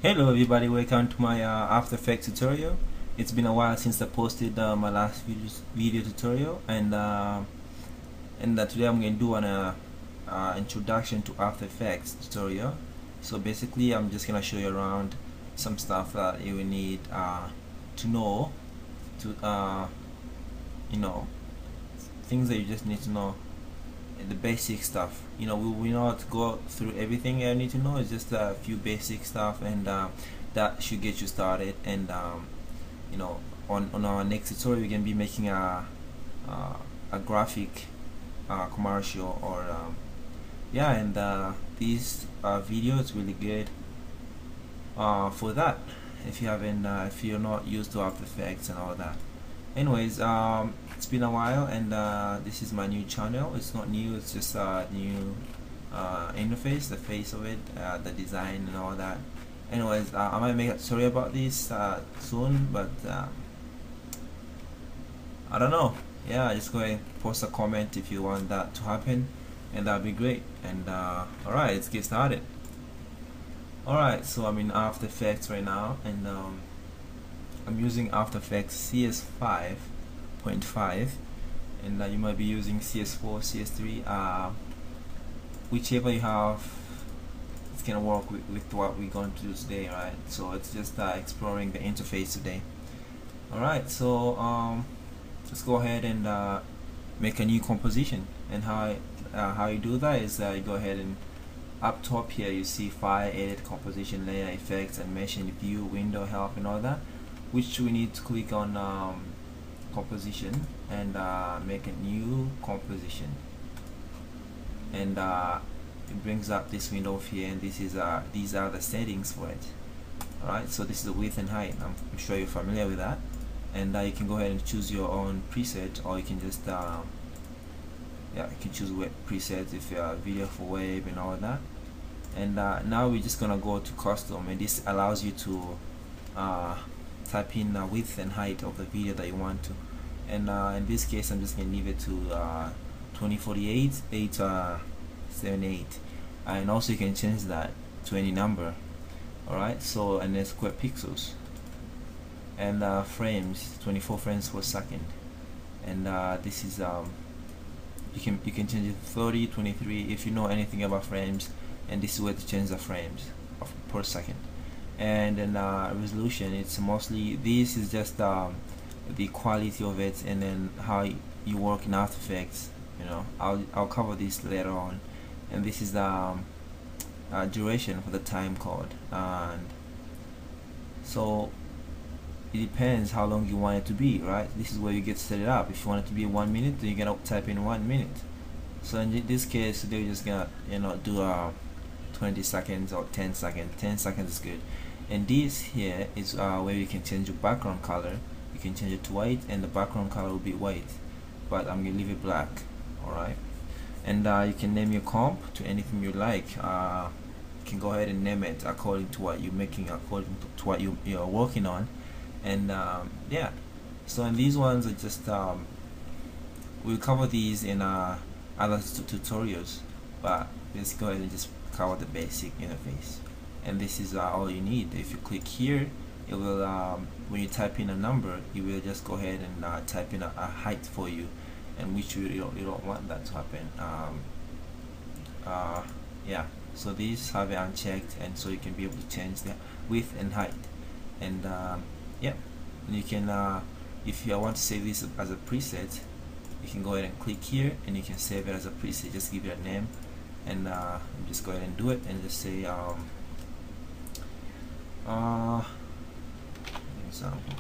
Hello everybody, welcome to my After Effects tutorial. It's been a while since I posted my last video tutorial, and today I'm going to do an introduction to After Effects tutorial. So basically I'm just going to show you around some stuff that you will need to know, to things that you just need to know, the basic stuff. We will not go through everything you need to know. It's just a few basic stuff, and that should get you started. And on our next tutorial we can be making a graphic commercial, or this video is really good for that if you haven't if you're not used to After Effects and all that. Anyways, it's been a while, and this is my new channel. It's not new, it's just a new interface, the face of it, the design and all that. Anyways, I might make a tutorial about this soon, but I don't know. Yeah, just go ahead and post a comment if you want that to happen, and that'd be great. And alright, let's get started. Alright, so I'm in After Effects right now, and I'm using After Effects CS5.5, and you might be using CS4, CS3, whichever you have. It's gonna work with what we're going to do today, right? So it's just exploring the interface today. Alright, so let's go ahead and make a new composition. And how you do that is you go ahead and up top here you see File, Edit, Composition, Layer, Effects, Animation, View, Window, Help, and all that, which we need to click on composition and make a new composition. And it brings up this window here, and this is these are the settings for it. Alright, so this is the width and height. I'm sure you're familiar with that. And you can go ahead and choose your own preset, or you can just you can choose web presets if you're video for web and all that. And now we're just gonna go to custom, and this allows you to type in width and height of the video that you want to. And in this case I'm just gonna leave it to 2048 878, and also you can change that to any number. Alright, so, and then square pixels, and frames, 24 frames per second. And this is you can change it to 30, 23 if you know anything about frames, and this is where to change the frames per second. And then resolution, it's mostly, this is just the quality of it, and then how you work in After Effects. I'll cover this later on. And this is the duration for the time code, and so it depends how long you want it to be, right? This is where you get set it up. If you want it to be 1 minute, then you're gonna type in 1 minute. So in this case they're just gonna do 20 seconds or 10 seconds. 10 seconds is good. And this here is where you can change your background color. You can change it to white, and the background color will be white, but I'm gonna leave it black. Alright, and you can name your comp to anything you like. You can go ahead and name it according to what you're making, according to what you're working on. And yeah, so in these ones are just we'll cover these in other tutorials, but let's go ahead and just cover the basic interface. And this is all you need. If you click here, it will when you type in a number, it will just go ahead and type in a height for you, and which you don't want that to happen. Yeah, so these have it unchecked, and so you can be able to change the width and height. And yeah, and you can if you want to save this as a preset, you can go ahead and click here, and you can save it as a preset. Just give it a name, and just go ahead and do it, and just say example.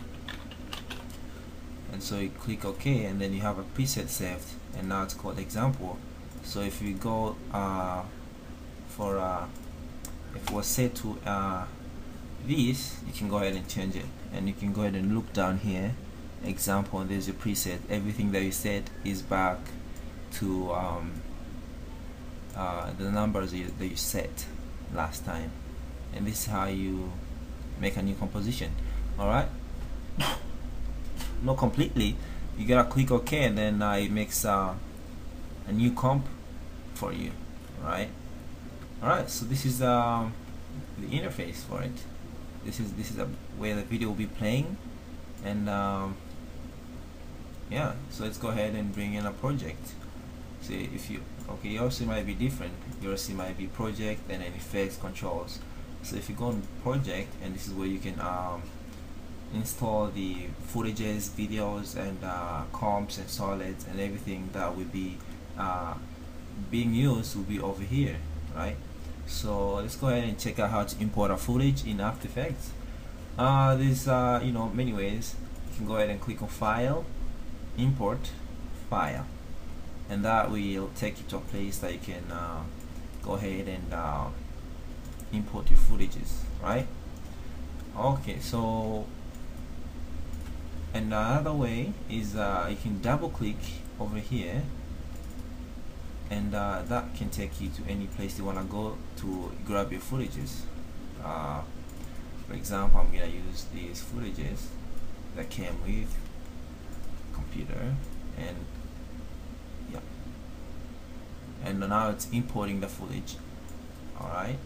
And so you click OK, and then you have a preset saved, and now it's called example. So if you go if it was set to this, you can go ahead and change it, and you can go ahead and look down here, example, and there's your preset. Everything that you set is back to the numbers that you set last time. And this is how you make a new composition. Alright, not completely, you gotta click OK, and then it makes a new comp for you. Alright, so this is the interface for it. this is where the video will be playing. And yeah, so let's go ahead and bring in a project. So if you, okay, yours might be different. Yours might be project and then effects, controls. So if you go on project, and this is where you can install the footages, videos, and comps and solids and everything that will be being used will be over here, right? So let's go ahead and check out how to import a footage in After Effects. There's you know, many ways. You can go ahead and click on File, Import, File, and that will take you to a place that you can go ahead and import your footages, right? Okay, so another way is you can double click over here, and that can take you to any place you want to go to grab your footages. For example, I'm gonna use these footages that came with computer, and yeah, and now it's importing the footage. Alright,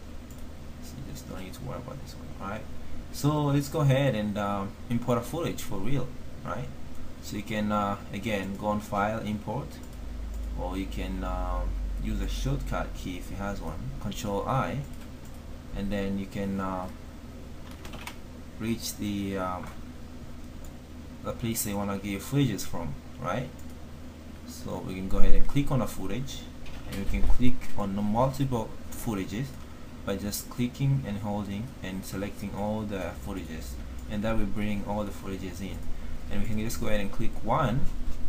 so you just don't need to worry about this one. Alright, so let's go ahead and import a footage for real. Right, so you can again go on File, Import, or you can use a shortcut key if it has one, Control I, and then you can reach the place you want to get your footages from, right? So we can go ahead and click on a footage, and we can click on the multiple footages by just clicking and holding and selecting all the footages, and that will bring all the footages in. And we can just go ahead and click one,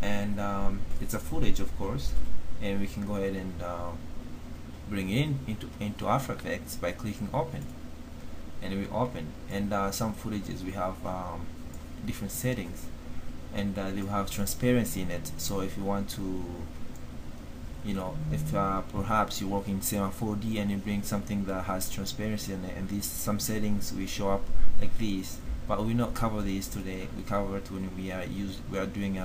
and it's a footage, of course, and we can go ahead and bring it into After Effects by clicking Open, and we open. And some footages we have different settings, and they will have transparency in it. So if you want to, you know, if perhaps you work in Cinema 4D and you bring something that has transparency in it, and these some settings will show up like these. But we will not cover these today. We cover it when we are doing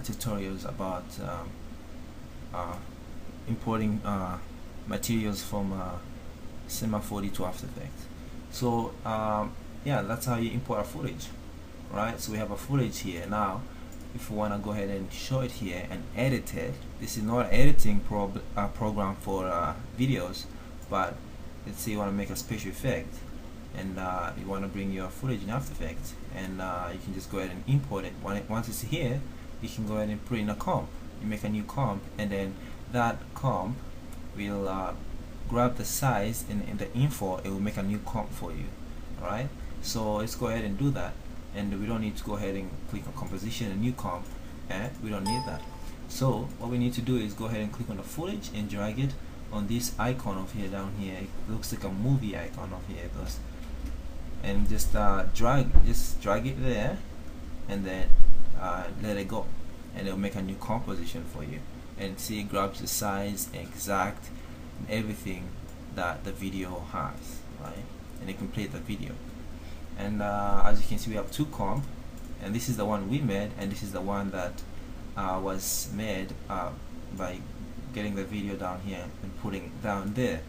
tutorials about importing materials from Cinema 4D to After Effects. So yeah, that's how you import a footage, right? So we have a footage here. Now if we want to go ahead and show it here and edit it, this is not an editing program for videos, but let's say you want to make a special effect, and you want to bring your footage in After Effects, and you can just go ahead and import it. Once it's here, you can go ahead and put in a comp. You make a new comp, and then that comp will grab the size in the info. It will make a new comp for you. Alright, so let's go ahead and do that, and we don't need to go ahead and click on composition and new comp, and we don't need that. So what we need to do is go ahead and click on the footage and drag it on this icon of here down here. It looks like a movie icon of here, and just drag it there, and then let it go, and it'll make a new composition for you. And see, it grabs the size exact and everything that the video has, right? And it can play the video. And as you can see, we have two comp, and this is the one we made, and this is the one that was made by getting the video down here and putting it down there,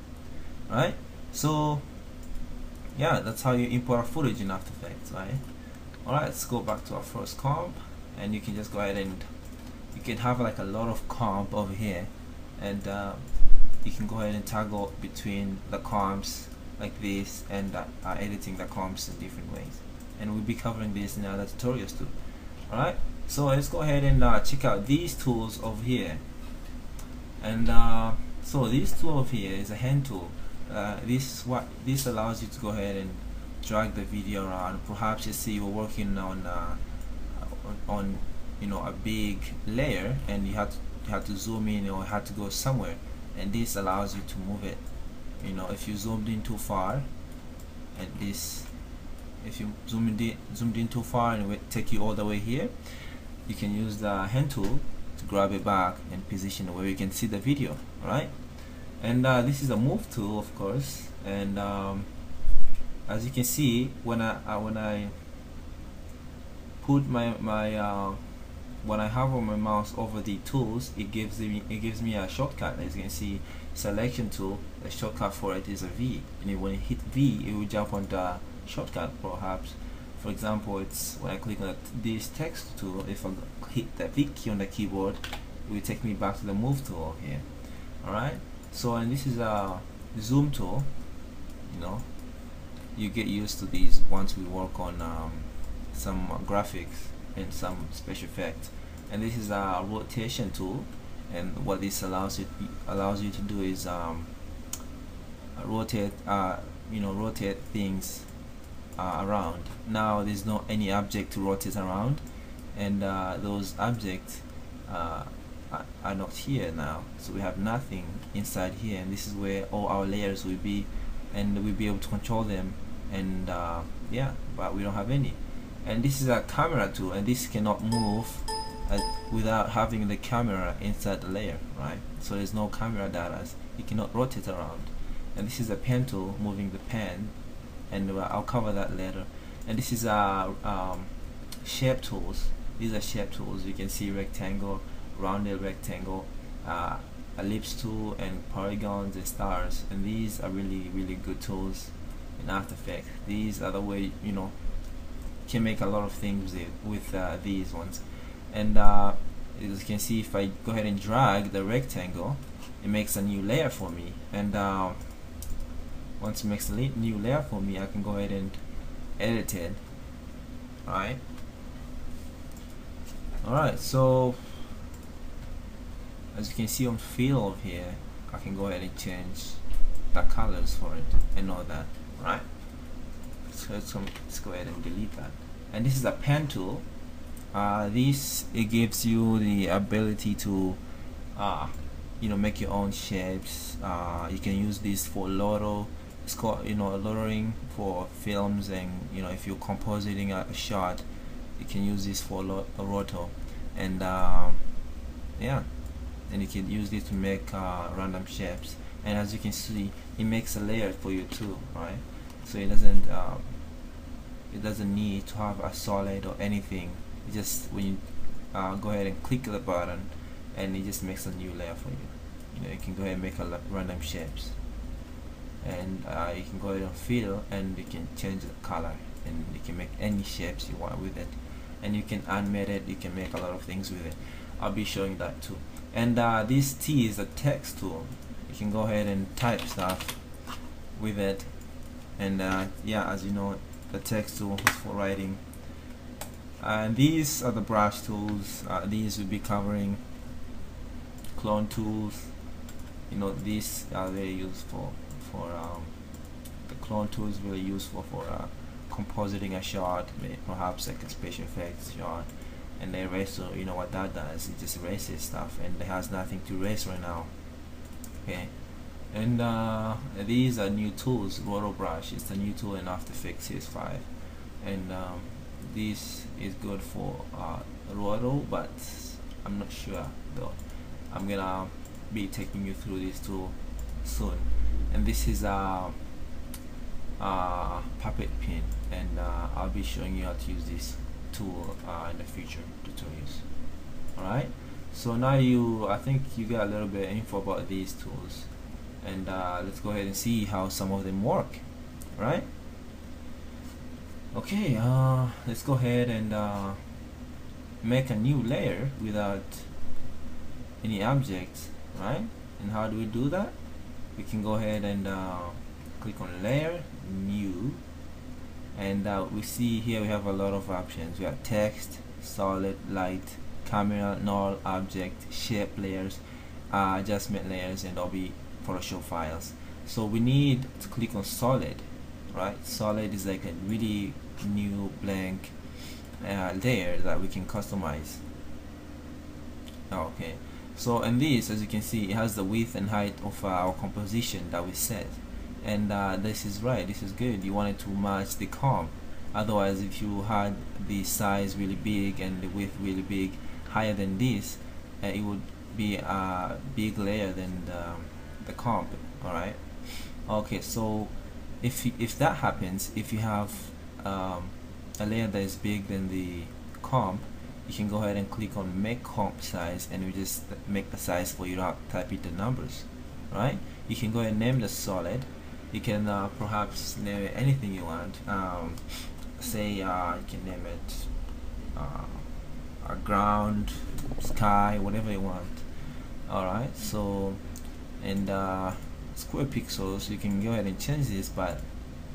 right? So yeah, that's how you import footage in After Effects, right? Alright, let's go back to our first comp, and you can just go ahead and you can have like a lot of comp over here, and you can go ahead and toggle between the comps like this, and editing the comps in different ways, and we'll be covering this in other tutorials too. Alright, so let's go ahead and check out these tools over here. And so this tool over here is a hand tool. This allows you to go ahead and drag the video around. Perhaps you see you're working on you know, a big layer, and you have to zoom in, or have to go somewhere, and this allows you to move it. You know, if you zoomed in too far, and this, if you zoomed in too far and it take you all the way here, you can use the hand tool to grab it back and position it where you can see the video, right? And this is a move tool, of course, and as you can see, when I put when I hover my mouse over the tools, it gives me a shortcut. As you can see, selection tool, the shortcut for it is a V, and when you hit V, it will jump on the shortcut. Perhaps, for example, it's when I click on this text tool, if I hit the V key on the keyboard, it will take me back to the move tool here. Alright, so and this is a zoom tool. You know, you get used to these once we work on some graphics and some special effects. And this is a rotation tool, and what this allows you to do is rotate rotate things around. Now there's no any object to rotate around, and those objects are not here now, so we have nothing inside here, and this is where all our layers will be, and we'll be able to control them. And yeah, but we don't have any. And this is a camera tool, and this cannot move without having the camera inside the layer, right? So there's no camera data, it cannot rotate around. And this is a pen tool, moving the pen, and I'll cover that later. And this is shape tools. These are shape tools. You can see rectangle, rounded rectangle, ellipse tool, and polygons and stars. And these are really good tools in After Effects. These are the way you can make a lot of things with these ones. And as you can see, if I go ahead and drag the rectangle, it makes a new layer for me. And once it makes a new layer for me, I can go ahead and edit it. Alright, so as you can see on fill here, I can go ahead and change the colors for it and all that. Right, so let's go ahead and delete that. And this is a pen tool. It gives you the ability to make your own shapes. You can use this for lotto. It's called lottering for films, and if you're compositing a shot, you can use this for a roto. And yeah, and you can use this to make random shapes. And as you can see, it makes a layer for you too, right? So it doesn't need to have a solid or anything. It just, when you go ahead and click the button, and it just makes a new layer for you. You can go ahead and make random shapes, and you can go ahead and fill, and you can change the color, and you can make any shapes you want with it. And you can animate it. You can make a lot of things with it. I'll be showing that too. And this T is a text tool. You can go ahead and type stuff with it. And yeah, as you know, the text tool is for writing. And these are the brush tools. These will be covering clone tools. These are very useful for the clone tool is really useful for compositing a shot, perhaps like a special effects shot. And the eraser, what that does, it just erases stuff, and it has nothing to erase right now. Okay, and these are new tools. Roto brush is the new tool in After Effects CS5, and this is good for roto, but I'm not sure though. I'm gonna be taking you through this tool soon. And this is a puppet pin, and I'll be showing you how to use this tool in the future tutorials. Alright, so now I think you got a little bit of info about these tools, and let's go ahead and see how some of them work. Right? Okay, let's go ahead and make a new layer without any objects. Right? And how do we do that? We can go ahead and click on layer, new, and we see here we have a lot of options. We have text, solid, light, camera, null, object, shape layers, adjustment layers, and Adobe Photoshop files. So we need to click on solid. Right? Solid is like a really new blank layer that we can customize. Okay, so in this, as you can see, it has the width and height of our composition that we set. And this is right, this is good. You want it to match the comp. Otherwise, if you had the size really big and the width really big, higher than this, it would be a big layer than the comp. Alright, okay, so if that happens, if you have a layer that is big than the comp, you can go ahead and click on make comp size, and we just make the size for you to type in the numbers. right? You can go and name the solid. You can perhaps name it anything you want. Say you can name it a ground, sky, whatever you want. Alright, so and square pixels, you can go ahead and change this, but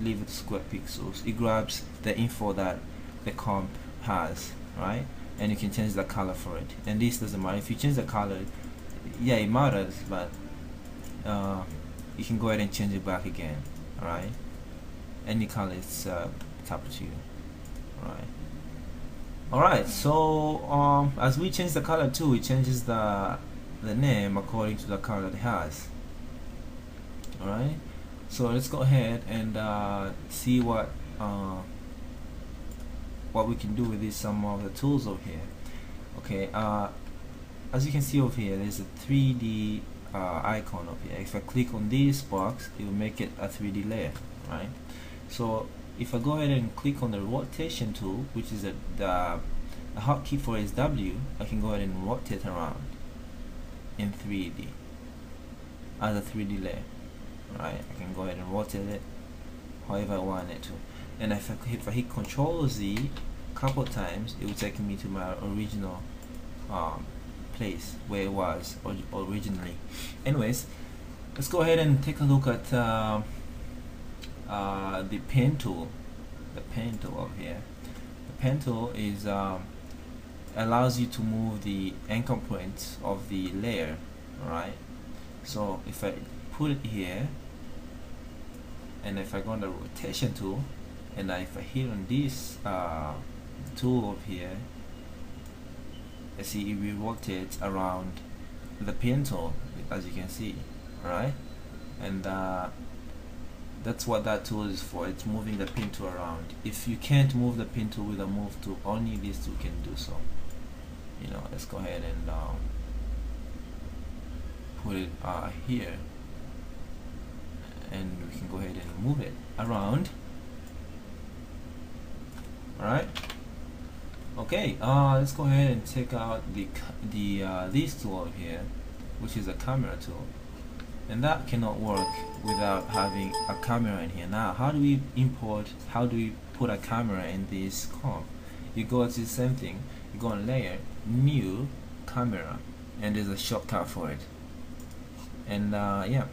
leave it square pixels. It grabs the info that the comp has, right? And you can change the color for it. And this doesn't matter. If you change the color, yeah, it matters, but you can go ahead and change it back again. Alright, any color is up to you. Alright, so as we change the color too, it changes the name according to the color it has. Alright, so let's go ahead and see what we can do with these, some of the tools over here. Okay, as you can see over here, there's a 3D icon up here. If I click on this box, it will make it a 3D layer, right? So if I go ahead and click on the rotation tool, which is the hotkey for is W, I can go ahead and rotate around in 3D as a 3D layer, right? I can go ahead and rotate it however I want it to. And if I hit Control Z a couple times, it will take me to my original place where it was originally. Anyways, let's go ahead and take a look at the pen tool. The pen tool over here. The pen tool is allows you to move the anchor points of the layer. Alright, so if I put it here, and if I go on the rotation tool, and if I hit on this tool over here, I see it will rotate around the pen tool, as you can see, right? And that's what that tool is for. It's moving the pen tool around. If you can't move the pen tool with a move tool, only this tool can do so. You know, let's go ahead and put it here, and we can go ahead and move it around. All right. Okay, let's go ahead and check out this tool over here, which is a camera tool, and that cannot work without having a camera in here. Now, how do we put a camera in this comp? You go to the same thing, you go on Layer, New, Camera, and there's a shortcut for it, and yeah,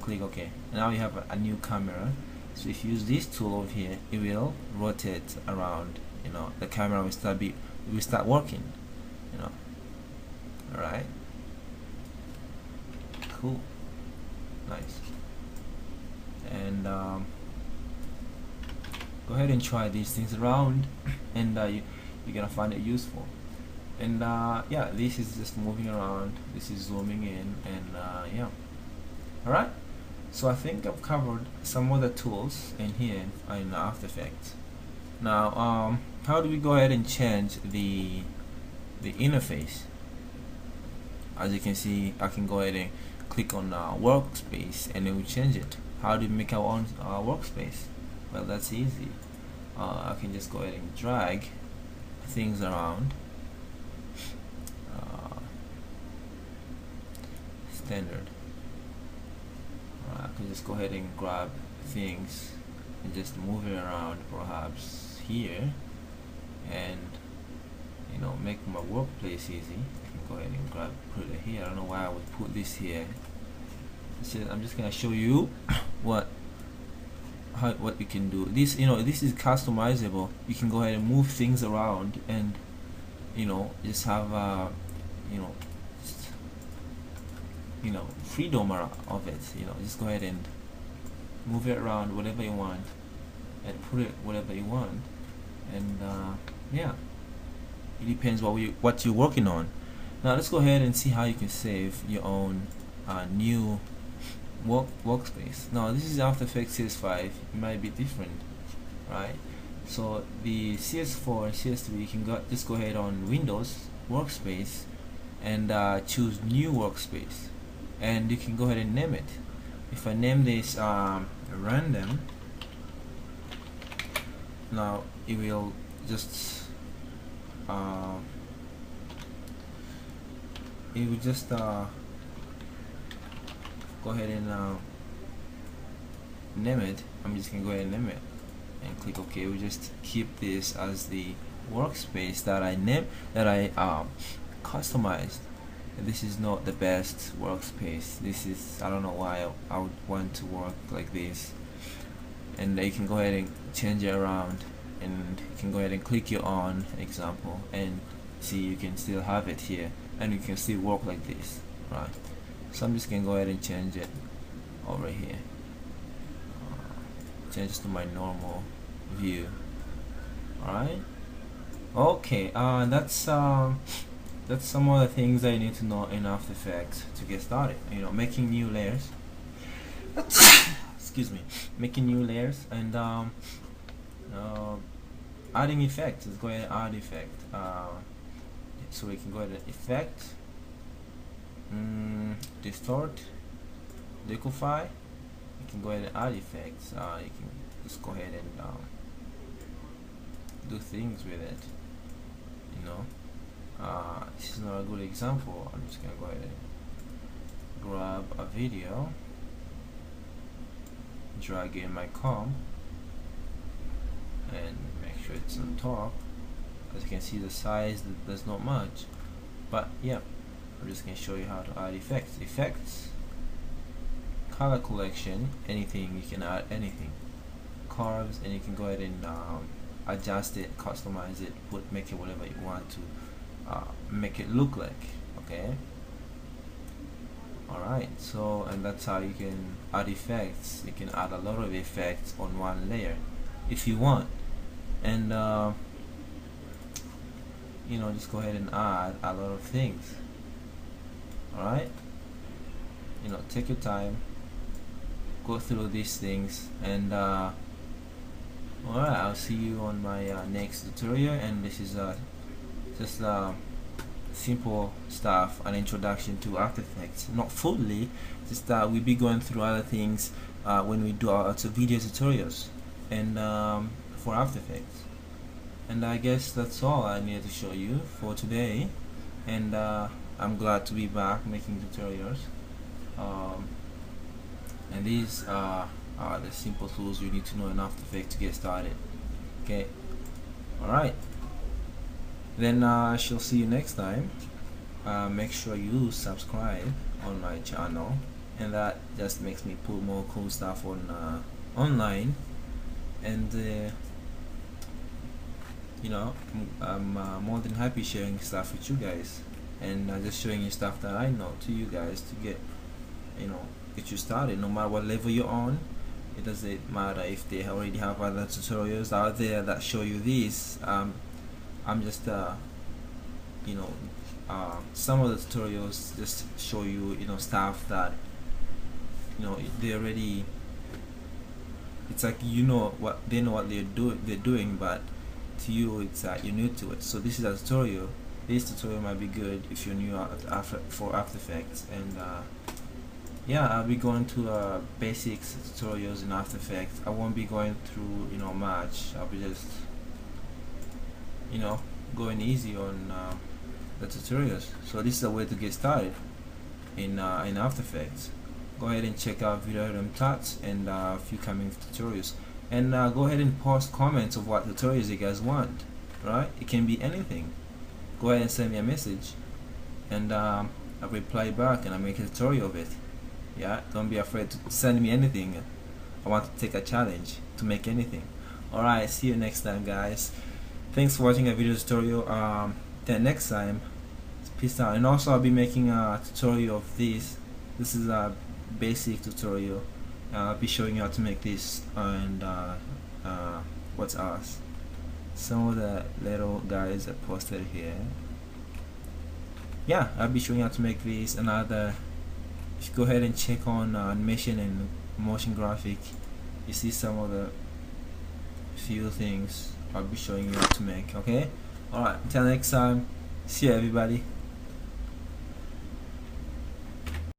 click OK. Now you have a new camera. So if you use this tool over here, it will rotate around. You know, the camera will start working. You know, all right, cool, nice. And go ahead and try these things around, and you're gonna find it useful. And yeah, this is just moving around. This is zooming in, and yeah, all right. So I think I've covered some of the tools in here in After Effects. Now, how do we go ahead and change the interface? As you can see, I can go ahead and click on workspace, and it will change it. How do we make our own workspace? Well, that's easy. I can just go ahead and drag things around. Standard. I can just go ahead and grab things and just move it around, perhaps here, and you know, make my workplace easy. I can go ahead and put it here. I don't know why I would put this here. I'm just gonna show you what you can do. This, you know, this is customizable. You can go ahead and move things around, and you know, just have you know, freedom of it. You know, just go ahead and move it around whatever you want, and put it whatever you want, and yeah, it depends what you're working on. Now let's go ahead and see how you can save your own new workspace. Now this is After Effects CS5. It might be different, right? So the CS4 and CS3, you can just go ahead on Windows Workspace and choose New Workspace, and you can go ahead and name it. If I name this random, now it will just go ahead and name it. I'm just gonna go ahead and name it and click OK. We'll just keep this as the workspace that I customized. This is not the best workspace. This is, I don't know why I would want to work like this. And you can go ahead and change it around, and you can go ahead and click your own example and see you can still have it here, and you can still work like this, right? So I'm just gonna go ahead and change it over here, change it to my normal view. Alright, okay, that's some of the things that you need to know in After Effects to get started. You know, making new layers excuse me, making new layers, and adding effects. Let's go ahead and add effect. So we can go ahead and effect, distort, liquefy. You can go ahead and add effects. You can just go ahead and do things with it. You know, this is not a good example. I'm just gonna go ahead and grab a video, drag in my comp, and make sure it's on top. As you can see, the size, there's not much, but yeah, I'm just going to show you how to add effects, color collection, anything. You can add anything, curves, and you can go ahead and adjust it, customize it, make it whatever you want to make it look like. Okay, alright, so, and that's how you can add effects. You can add a lot of effects on one layer if you want, and you know, just go ahead and add a lot of things. Alright, you know, take your time, go through these things, and alright, I'll see you on my next tutorial. And this is just simple stuff, an introduction to After Effects, not fully, just we'll be going through other things when we do our video tutorials and for After Effects. And I guess that's all I needed to show you for today, and I'm glad to be back making tutorials, and these are the simple tools you need to know in After Effects to get started. Okay, alright, then I shall see you next time. Make sure you subscribe on my channel, and that just makes me put more cool stuff on online, and you know, I'm more than happy sharing stuff with you guys, and just showing you stuff that I know to you guys to get, you know, get you started. No matter what level you're on, it doesn't matter if they already have other tutorials out there that show you this. I'm just you know, some of the tutorials just show you, you know, stuff that, you know, they already, it's like, you know, what they know what they're doing, but to you it's you're new to it. So this is a tutorial. This tutorial might be good if you're new for After Effects, and yeah, I'll be going to basics tutorials in After Effects. I won't be going through, you know, much. I'll be just, you know, going easy on the tutorials. So this is a way to get started in After Effects. Go ahead and check out video tuts and a few coming tutorials, and go ahead and post comments of what tutorials you guys want. Right, it can be anything. Go ahead and send me a message, and I'll reply back and I'll make a tutorial of it. Yeah, don't be afraid to send me anything. I want to take a challenge to make anything. Alright, see you next time, guys. Thanks for watching a video tutorial. Then next time, peace out. And also I'll be making a tutorial of this. This is a basic tutorial. I'll be showing you how to make this, and what's else, some of the little guys that posted here. Yeah, I'll be showing you how to make this. Another, if you go ahead and check on animation and motion graphic, you see some of the few things I'll be showing you how to make. Okay, alright, until next time, see you everybody.